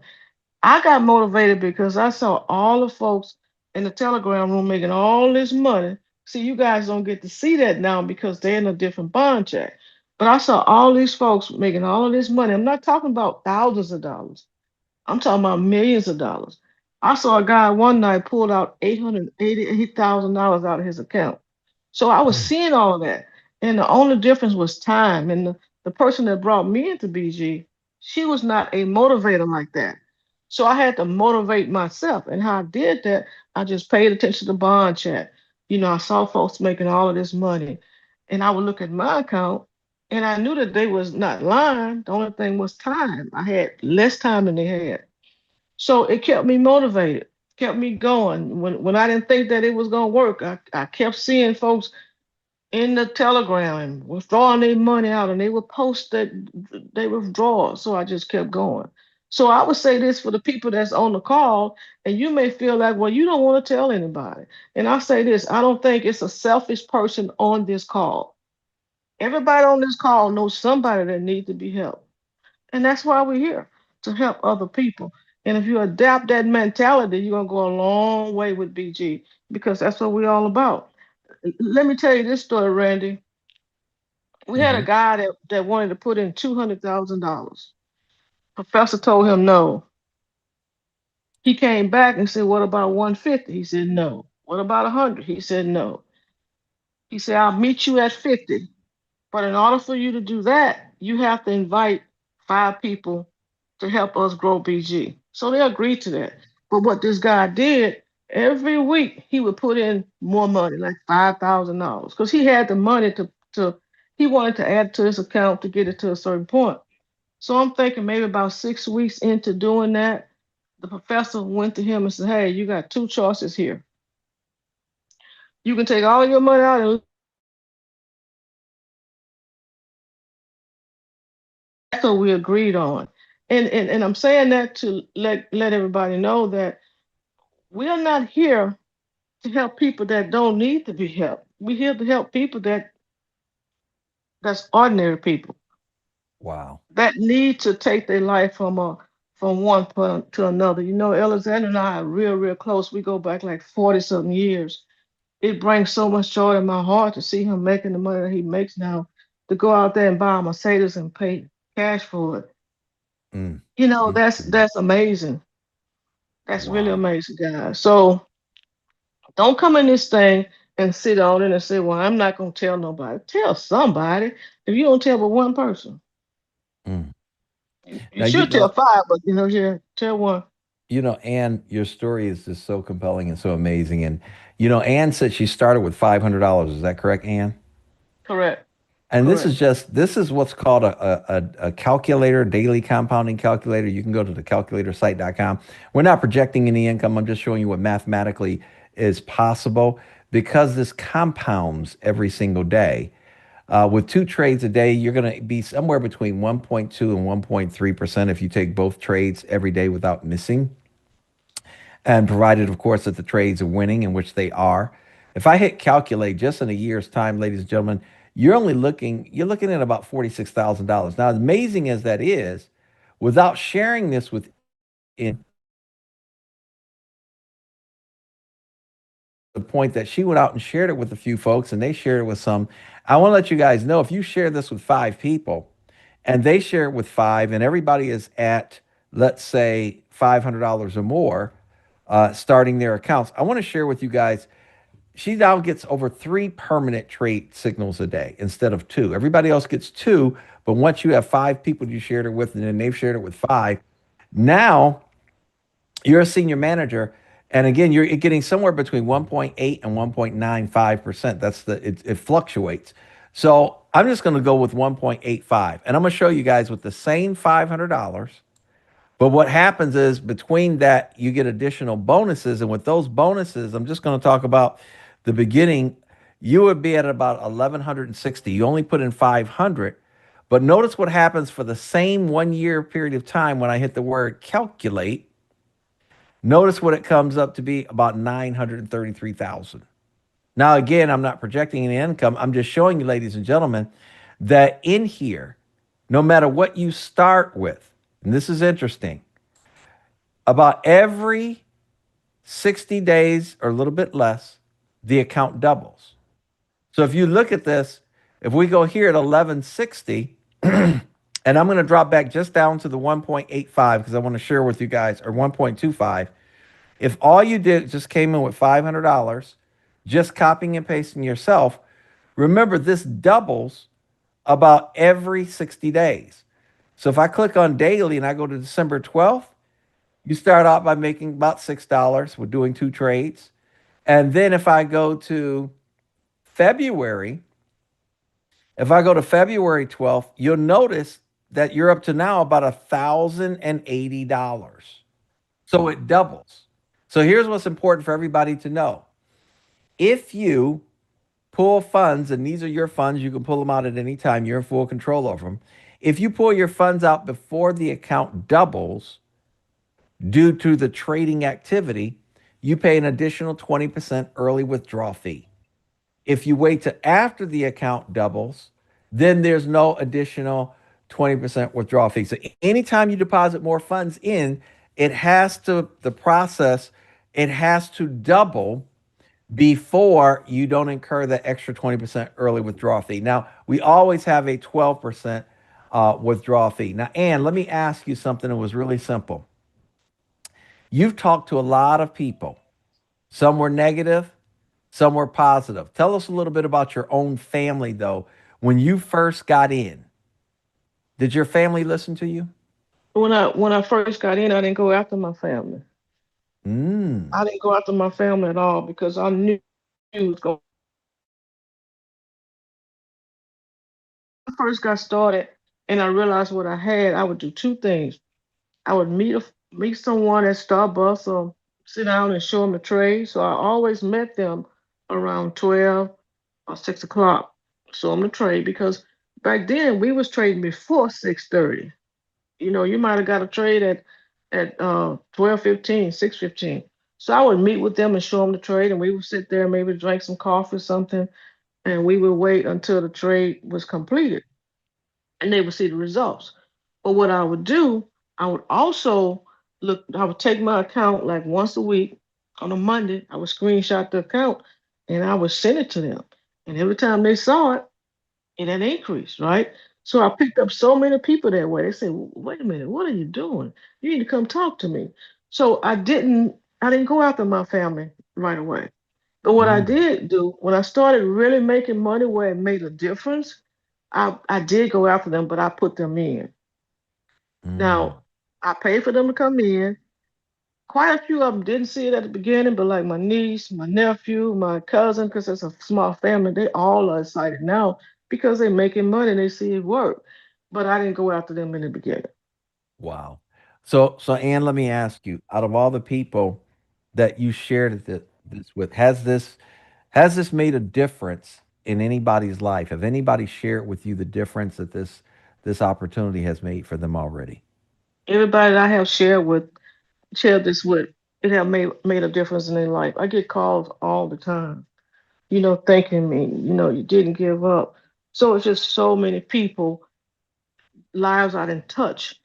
I got motivated because I saw all the folks in the Telegram room making all this money. See, you guys don't get to see that now because they're in a different bond check. But I saw all these folks making all of this money. I'm not talking about thousands of dollars. I'm talking about millions of dollars. I saw a guy one night pulled out $888,000 out of his account. So I was seeing all of that. And the only difference was time. And the person that brought me into BG, she was not a motivator like that. So I had to motivate myself. And how I did that, I just paid attention to bond chat. I saw folks making all of this money. And I would look at my account and I knew that they was not lying. The only thing was time. I had less time than they had. So it kept me motivated, kept me going. When I didn't think that it was gonna work, I kept seeing folks in the Telegram and withdrawing their money out, and they would post that they withdraw. So I just kept going. So I would say this for the people that's on the call, and you may feel like, well, you don't want to tell anybody. And I say this, I don't think it's a selfish person on this call. Everybody on this call knows somebody that needs to be helped. And that's why we're here, to help other people. And if you adapt that mentality, you're going to go a long way with BG because that's what we're all about. Let me tell you this story, Randy. We had a guy that wanted to put in $200,000. Professor told him no. He came back and said, what about 150? He said no. What about 100? He said no. He said, I'll meet you at 50. But in order for you to do that, you have to invite 5 people to help us grow BG. So they agreed to that. But what this guy did, every week he would put in more money, like $5,000, because he had the money to he wanted to add to his account to get it to a certain point. So I'm thinking maybe about 6 weeks into doing that, the professor went to him and said, hey, you got 2 choices here. You can take all your money out and that's what we agreed on. And I'm saying that to let everybody know that we are not here to help people that don't need to be helped. We're here to help people that's ordinary people. Wow. That need to take their life from one point to another. Alexander and I are real close. We go back like 40 something years. It brings so much joy in my heart to see him making the money that he makes now, to go out there and buy a Mercedes and pay cash for it. That's amazing. That's really amazing, guys. So don't come in this thing and sit on it and say, well, I'm not going to tell nobody. Tell somebody. If you don't tell but one person. You should tell 5, but tell one. Ann, your story is just so compelling and so amazing. And, Ann said she started with $500. Is that correct, Ann? Correct. And this is what's called a calculator, daily compounding calculator. You can go to the calculatorsite.com. We're not projecting any income. I'm just showing you what mathematically is possible because this compounds every single day. With 2 trades a day, you're going to be somewhere between 1.2 and 1.3% if you take both trades every day without missing. And provided, of course, that the trades are winning, in which they are. If I hit calculate just in a year's time, ladies and gentlemen, you're looking at about $46,000. Now, as amazing as that is, without sharing this with the point that she went out and shared it with a few folks and they shared it with some. I want to let you guys know, if you share this with 5 people and they share it with 5 and everybody is at, let's say, $500 or more starting their accounts, I want to share with you guys, she now gets over 3 permanent trade signals a day instead of 2. Everybody else gets 2, but once you have 5 people you shared it with and then they've shared it with 5, now you're a senior manager. And again, you're getting somewhere between 1.8 and 1.95%. That's it fluctuates. So I'm just going to go with 1.85. And I'm going to show you guys with the same $500. But what happens is between that, you get additional bonuses. And with those bonuses, I'm just going to talk about the beginning. You would be at about 1,160. You only put in 500. But notice what happens for the same 1 year period of time when I hit the word calculate. Notice what it comes up to be, about 933,000. Now, again, I'm not projecting any income. I'm just showing you, ladies and gentlemen, that in here, no matter what you start with, and this is interesting, about every 60 days or a little bit less, the account doubles. So if you look at this, if we go here at 1160, and I'm going to drop back just down to the 1.85 because I want to share with you guys, or 1.25. If all you did just came in with $500, just copying and pasting yourself, remember this doubles about every 60 days. So if I click on daily and I go to December 12th, you start out by making about $6. We're doing 2 trades. And then if I go to February, February 12th, you'll notice that you're up to now about $1,080. So it doubles. So here's what's important for everybody to know. If you pull funds, and these are your funds, you can pull them out at any time. You're in full control over them. If you pull your funds out before the account doubles due to the trading activity, you pay an additional 20% early withdrawal fee. If you wait till after the account doubles, then there's no additional 20% withdrawal fee. So anytime you deposit more funds in, it has to double before you don't incur the extra 20% early withdrawal fee. Now, we always have a 12% withdrawal fee. Now, Ann, let me ask you something that was really simple. You've talked to a lot of people. Some were negative, some were positive. Tell us a little bit about your own family, though. When you first got in, did your family listen to you? When I first got in, I didn't go after my family. I didn't go after my family at all because I knew it was going. When I first got started and I realized what I had, I would do 2 things. I would meet someone at Starbucks or sit down and show them the trade. So I always met them around 12 or 6 o'clock, show them the trade, because back then we was trading before 6:30. You might have got a trade at 12:15, 6:15. So I would meet with them and show them the trade, and we would sit there, maybe drink some coffee or something, and we would wait until the trade was completed, and they would see the results. But what I would do, I would also I would take my account like once a week on a Monday. I would screenshot the account and I would send it to them. And every time they saw it, it had increased, right? So I picked up so many people that way. They said, "Wait a minute, what are you doing? You need to come talk to me." So I didn't go after my family right away. But what I did do, when I started really making money where it made a difference, I did go after them, but I put them in. Now, I paid for them to come in. Quite a few of them didn't see it at the beginning, but like my niece, my nephew, my cousin, because it's a small family, they all are excited now because they're making money and they see it work. But I didn't go after them in the beginning. Wow. So Ann, let me ask you, out of all the people that you shared this with. Has this made a difference in anybody's life? Have anybody shared with you the difference that this opportunity has made for them already? Everybody that I have shared this with, it have made a difference in their life. I get calls all the time, thanking me, you didn't give up. So it's just so many people, lives I didn't touch.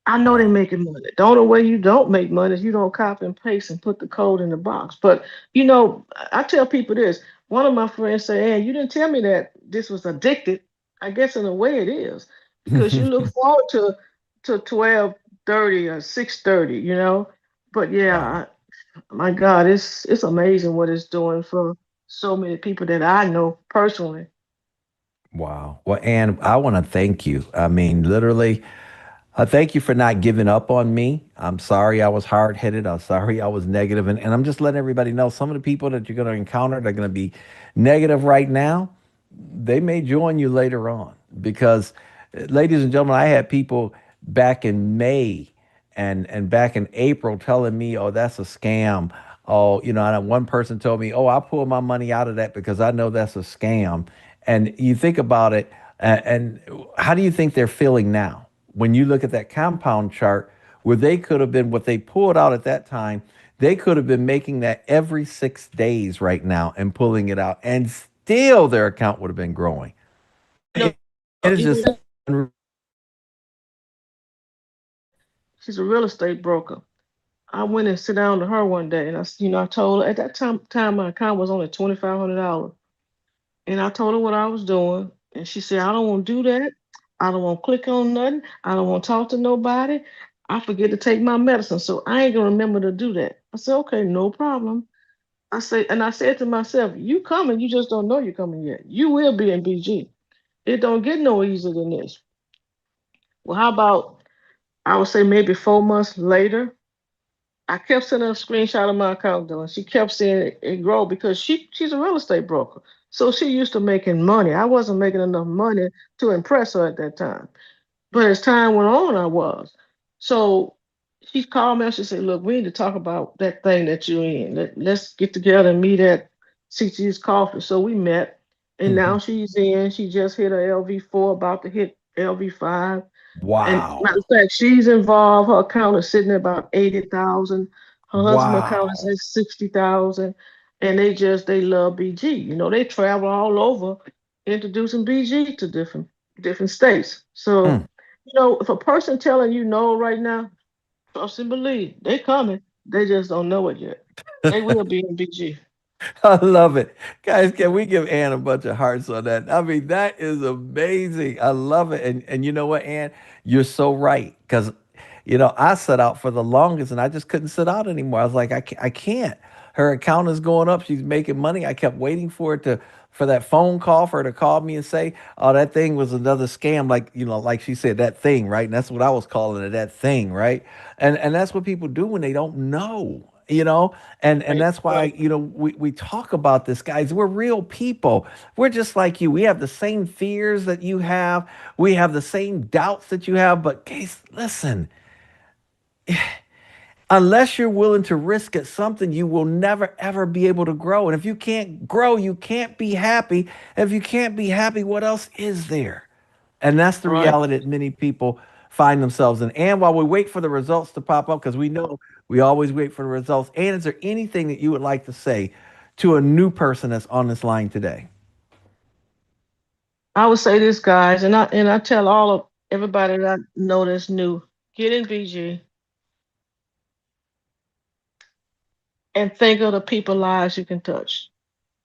I know they're making money. The only way you don't make money is you don't copy and paste and put the code in the box. But I tell people this. One of my friends said, "Hey, you didn't tell me that this was addicted." I guess in a way it is, because you look forward to 12:30 or 6:30, But yeah, my God, it's amazing what it's doing for so many people that I know personally. Wow. Well, Ann, I want to thank you. I mean, literally, thank you for not giving up on me. I'm sorry I was hard headed. I'm sorry I was negative. And I'm just letting everybody know some of the people that you're going to encounter that are going to be negative right now, they may join you later on because, ladies and gentlemen, I had people back in May and back in April telling me, "Oh, that's a scam." Oh, and one person told me, "Oh, I pulled my money out of that because I know that's a scam." And you think about it, and how do you think they're feeling now? When you look at that compound chart, where they could have been what they pulled out at that time, they could have been making that every 6 days right now and pulling it out, and still their account would have been growing. It is just She's a real estate broker. I went and sit down to her one day, and I told her at that time my account was only $2,500, and I told her what I was doing, and she said, "I don't want to do that. I don't want to click on nothing. I don't want to talk to nobody. I forget to take my medicine, so I ain't gonna remember to do that." I said, "Okay, no problem." I said to myself, "You coming? You just don't know you're coming yet. You will be in BG. It don't get no easier than this." Well, how about I would say maybe 4 months later, I kept sending her a screenshot of my account though, and she kept seeing it grow because she's a real estate broker. So she used to making money. I wasn't making enough money to impress her at that time. But as time went on, I was. So she called me and she said, "Look, we need to talk about that thing that you're in. Let's get together and meet at CT's coffee." So we met, and now she's in. She just hit a LV4, about to hit LV5. And matter Wow. of fact, she's involved. Her account is sitting at about 80,000. Her husband account is Wow. at 60,000. And they love BG. They travel all over introducing BG to different states. So, Mm. if a person telling you no right now, trust and believe. They coming. They just don't know it yet. They will be in BG. I love it. Guys, can we give Ann a bunch of hearts on that? I mean, that is amazing. I love it. And you know what, Ann? You're so right. Because, I set out for the longest and I just couldn't sit out anymore. I was like, I can't. Her account is going up. She's making money. I kept waiting for that phone call for her to call me and say, "Oh, that thing was another scam." Like she said, that thing, right? And that's what I was calling it, that thing, right? And that's what people do when they don't know. And that's why we talk about this, guys. We're real people. We're just like you. We have the same fears that you have. We have the same doubts that you have. But guys, listen, unless you're willing to risk it something, you will never ever be able to grow. And if you can't grow, you can't be happy. If you can't be happy, what else is there? And that's the Right. reality that many people find themselves in. And while we wait for the results to pop up, because we know we always wait for the results, and is there anything that you would like to say to a new person that's on this line today? I would say this, guys, and I tell all of everybody that I know that's new, get in BG and think of the people lives you can touch,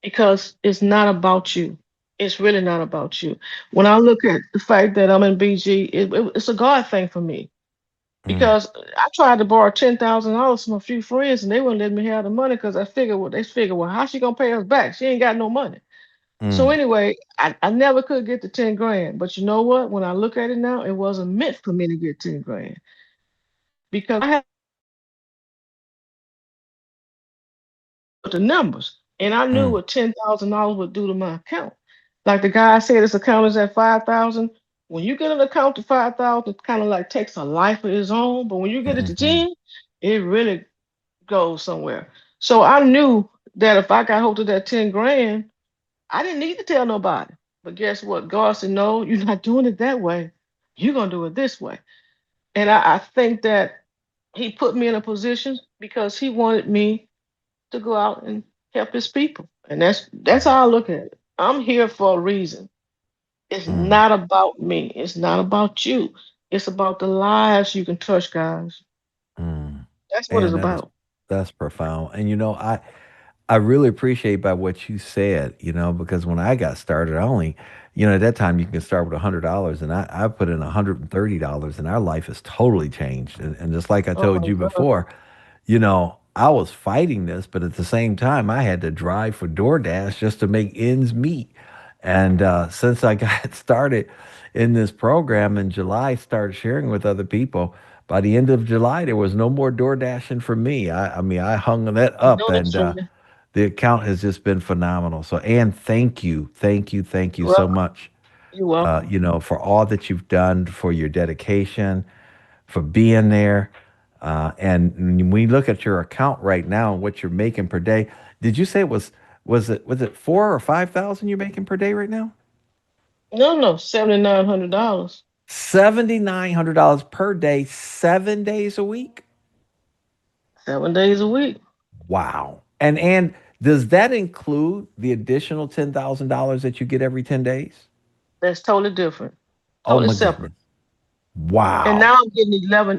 because it's not about you. It's really not about you. When I look at the fact that I'm in BG, it's a God thing for me, Mm, because I tried to borrow $10,000 from a few friends and they wouldn't let me have the money because they figured, well, how's she gonna pay us back? She ain't got no money. So mm, anyway, I never could get the 10 grand. But you know what? When I look at it now, it wasn't meant for me to get 10 grand, because I had the numbers and I knew mm, what $10,000 would do to my account. Like the guy said, his account is at 5,000. When you get an account to 5,000, it kind of like takes a life of its own. But when you get it to mhm. 10, it really goes somewhere. So I knew that if I got hold of that 10 grand, I didn't need to tell nobody. But guess what? God said, no, you're not doing it that way. You're gonna do it this way. And I think that he put me in a position because he wanted me to go out and help his people. And that's how I look at it. I'm here for a reason. It's not about me. It's not about you. It's about the lives you can touch, guys. That's what it's And about. that's profound. And I really appreciate by what you said, because when I got started, I only, at that time you can start with $100, and I put in $130, and our life has totally changed. And just like I Oh told my you God. before, I was fighting this, but at the same time, I had to drive for DoorDash just to make ends meet. And since I got started in this program in July, started sharing with other people. By the end of July, there was no more door dashing for me. I mean, I hung that I up, know that's and from me. the account has just been phenomenal. So, Ann, thank you You're so welcome. much. You're welcome. For all that you've done, for your dedication, for being there. And when we look at your account right now and what you're making per day, did you say was it 4 or 5 thousand you're making per day right now? No, $7,900. $7,900 per day, 7 days a week. 7 days a week. Wow. And does that include the additional $10,000 that you get every 10 days? That's totally different. Oh Totally my separate. goodness. And Wow. now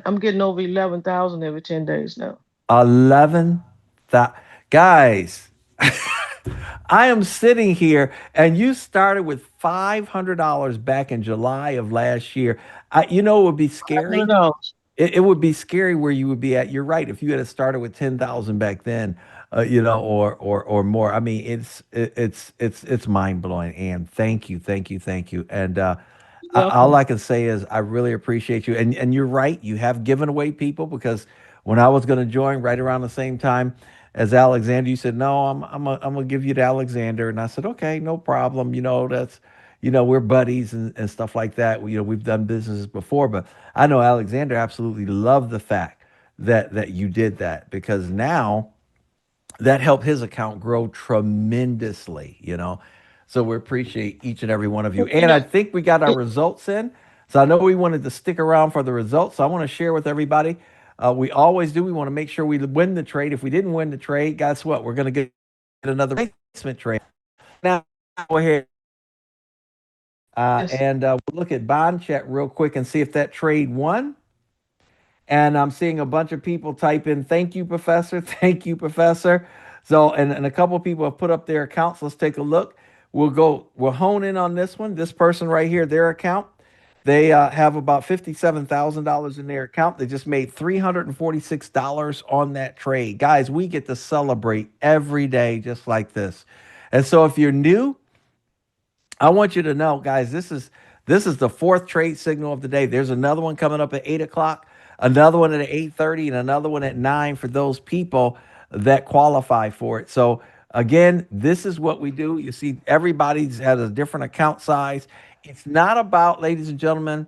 I'm getting over 11,000 every 10 days now. 11,000 guys. I am sitting here and you started with $500 back in July of last year. It would be scary. $500. It would be scary where you would be at. You're right. If you had started with 10,000 back then, or more. I mean, it's mind blowing. And thank you. And You're all welcome. I can say is I really appreciate you. And you're right. You have given away people because when I was going to join right around the same time as Alexander, you said no. I'm gonna give you to Alexander, and I said okay, no problem. That's we're buddies and stuff like that. We've done businesses before, but I know Alexander absolutely loved the fact that you did that because now that helped his account grow tremendously. So we appreciate each and every one of you. You And I know, think we got our it, results in. So I know we wanted to stick around for the results. So I want to share with everybody. We always do. We want to make sure we win the trade. If we didn't win the trade, guess what? We're going to get another replacement trade. Now, go ahead it's and we'll look at bond chat real quick and see if that trade won. And I'm seeing a bunch of people type in, thank you, Professor. Thank you, Professor. So, and a couple of people have put up their accounts. Let's take a look. We'll hone in on this one. This person right here, their account, they have about $57,000 in their account. They just made $346 on that trade. Guys, we get to celebrate every day just like this. And so if you're new, I want you to know, guys, this is the fourth trade signal of the day. There's another one coming up at 8 o'clock, another one at 8:30, and another one at 9 for those people that qualify for it. So again, this is what we do. You see, everybody's has a different account size. It's not about, ladies and gentlemen,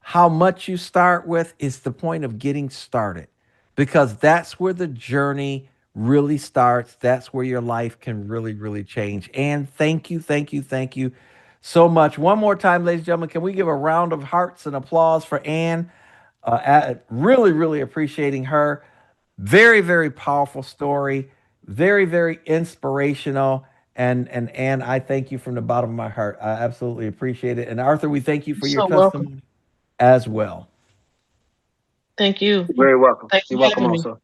how much you start with. Is the point of getting started because that's where the journey really starts. That's where your life can really, really change. And thank you so much. One more time, ladies and gentlemen, can we give a round of hearts and applause for Ann? Really, really appreciating her. Very, very powerful story. Very, very inspirational. And I thank you from the bottom of my heart. I absolutely appreciate it. And Arthur, we thank you you're for your so welcome. testimony as well. Thank you. You're very welcome. Thanks You're for welcome having me. also.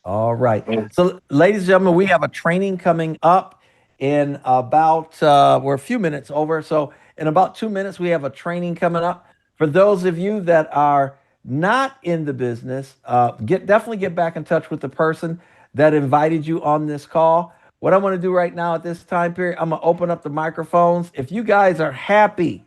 All right. So, ladies and gentlemen, we have a training coming up in about, we're a few minutes over. So, in about 2 minutes, we have a training coming up. For those of you that are not in the business, definitely get back in touch with the person that invited you on this call. What I want to do right now at this time period, I'm going to open up the microphones. If you guys are happy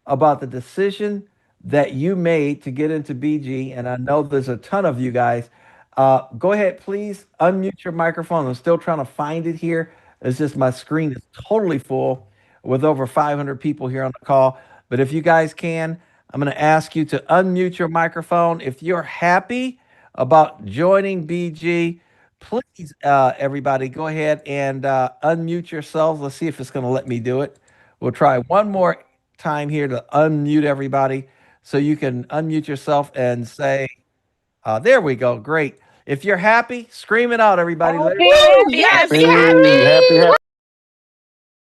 about the decision that you made to get into BG, and I know there's a ton of you guys, go ahead, please unmute your microphone. I'm still trying to find it here. It's just my screen is totally full with over 500 people here on the call. But if you guys can, I'm going to ask you to unmute your microphone. If you're happy about joining BG, please, everybody, go ahead and unmute yourselves. Let's see if it's going to let me do it. We'll try one more time here to unmute everybody. So you can unmute yourself and say, there we go. Great. If you're happy, scream it out, everybody. Happy, happy, happy. Happy.